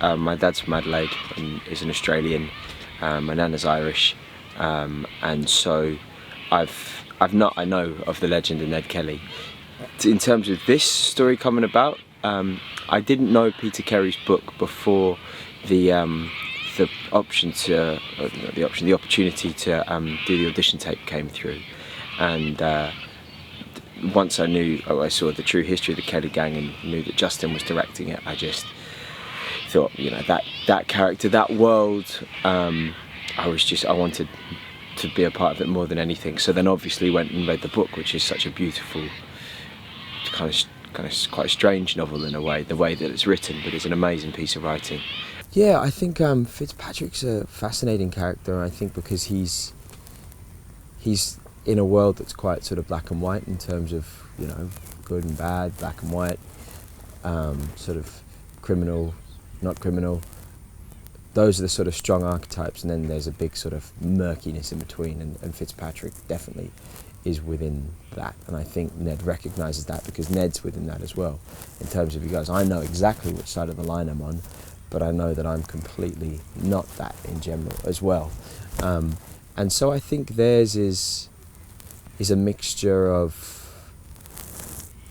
My dad's from Adelaide and is an Australian. My nana's Irish, and so I know of the legend of Ned Kelly. In terms of this story coming about, I didn't know Peter Carey's book before the opportunity to do the audition tape came through, and once I saw the true history of the Kelly gang and knew that Justin was directing it, I just thought, that character, that world, I wanted to be a part of it more than anything. So then obviously went and read the book, which is such a beautiful, kind of quite a strange novel in a way, the way that it's written, but it's an amazing piece of writing. Yeah, I think Fitzpatrick's a fascinating character, I think because he's in a world that's quite sort of black and white in terms of, good and bad, black and white, sort of criminal, not criminal. Those are the sort of strong archetypes, and then there's a big sort of murkiness in between, and Fitzpatrick definitely is within that, and I think Ned recognises that because Ned's within that as well, in terms of he goes, I know exactly which side of the line I'm on, but I know that I'm completely not that in general as well. And so I think theirs is a mixture of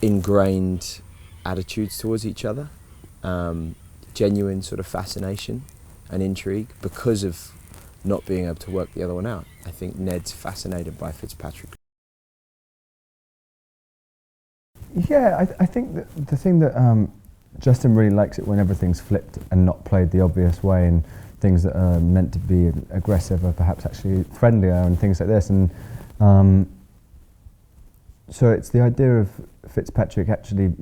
ingrained attitudes towards each other, genuine sort of fascination and intrigue because of not being able to work the other one out. I think Ned's fascinated by Fitzpatrick. Yeah, I think that the thing that Justin really likes it when everything's flipped and not played the obvious way, and things that are meant to be aggressive are perhaps actually friendlier and things like this. And so it's the idea of Fitzpatrick actually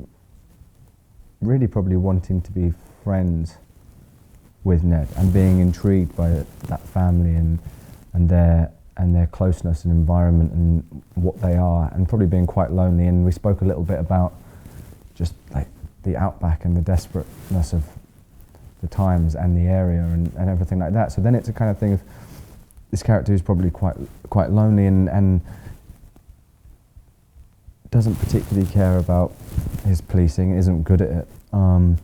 really probably wanting to be friends with Ned and being intrigued by that family and their closeness and environment and what they are, and probably being quite lonely. And we spoke a little bit about just like the outback and the desperateness of the times and the area and everything like that. So then it's a kind of thing of this character who's probably quite lonely and doesn't particularly care about his policing, isn't good at it, and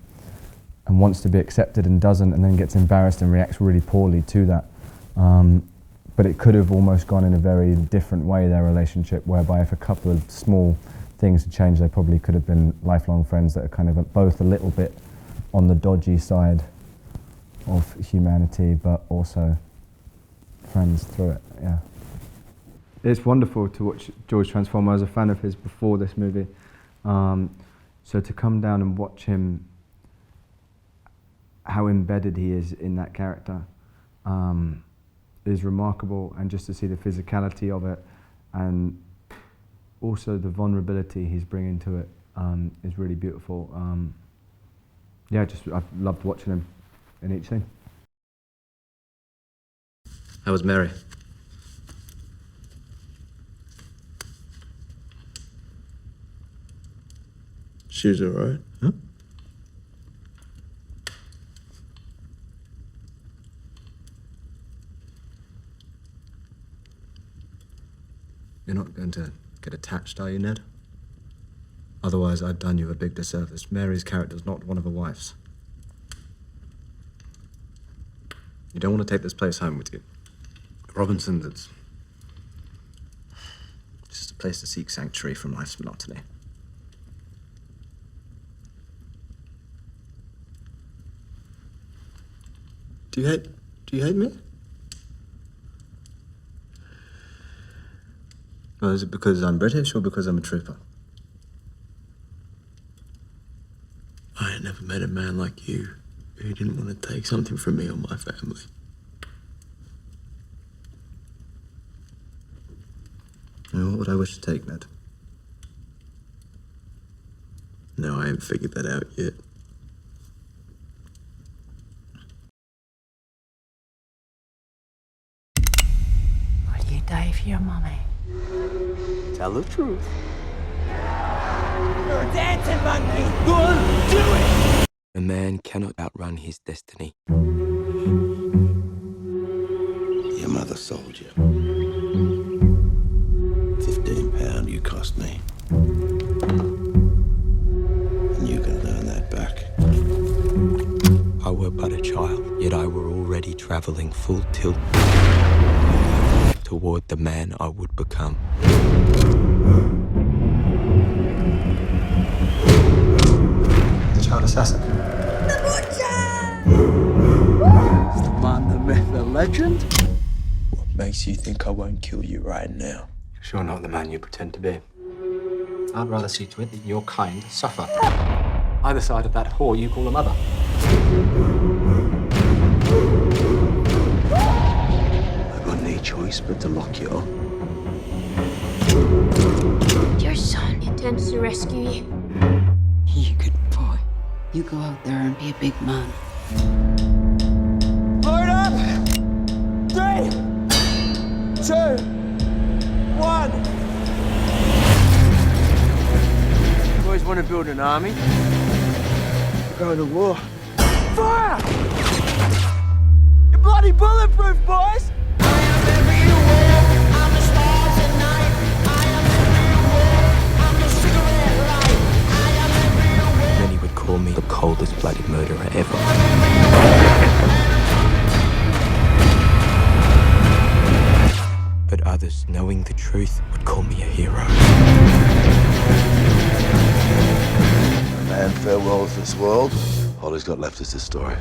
wants to be accepted and doesn't, and then gets embarrassed and reacts really poorly to that. But it could have almost gone in a very different way, their relationship, whereby if a couple of small things had changed, they probably could have been lifelong friends that are kind of both a little bit on the dodgy side of humanity, but also friends through it, yeah. It's wonderful to watch George transform. I was a fan of his before this movie. So to come down and watch him, how embedded he is in that character, is remarkable, and just to see the physicality of it and also the vulnerability he's bringing to it is really beautiful. I've loved watching him in each scene. How was Mary? She was alright. Huh? You're not going to get attached, are you, Ned? Otherwise, I've done you a big disservice. Mary's character's not one of her wives. You don't want to take this place home with you. Robinson's, it's just a place to seek sanctuary from life's monotony. Do you hate me? Well, is it because I'm British or because I'm a trooper? I ain't never met a man like you who didn't want to take something from me or my family. Well, what would I wish to take, Ned? No, I ain't figured that out yet. Would you die for your mummy? Tell the truth. You're a dancing monkey! Go on, do it! A man cannot outrun his destiny. Your mother sold you. £15 you cost me. And you can learn that back. I were but a child, yet I were already travelling full tilt toward the man I would become. The child assassin. The butcher! Is the man, the myth, the legend? What makes you think I won't kill you right now? You're sure not the man you pretend to be. I'd rather see to it that your kind suffer. Either side of that whore you call a mother. I've got no choice but to lock you up. Your son intends to rescue you. You good boy. You go out there and be a big man. Load up! 3, 2, 1. You always want to build an army? We're going to war. Fire! You're bloody bulletproof, boys! Many would call me the coldest blooded murderer ever. But others, knowing the truth, would call me a hero. Man farewells this world. All he's got left is his story.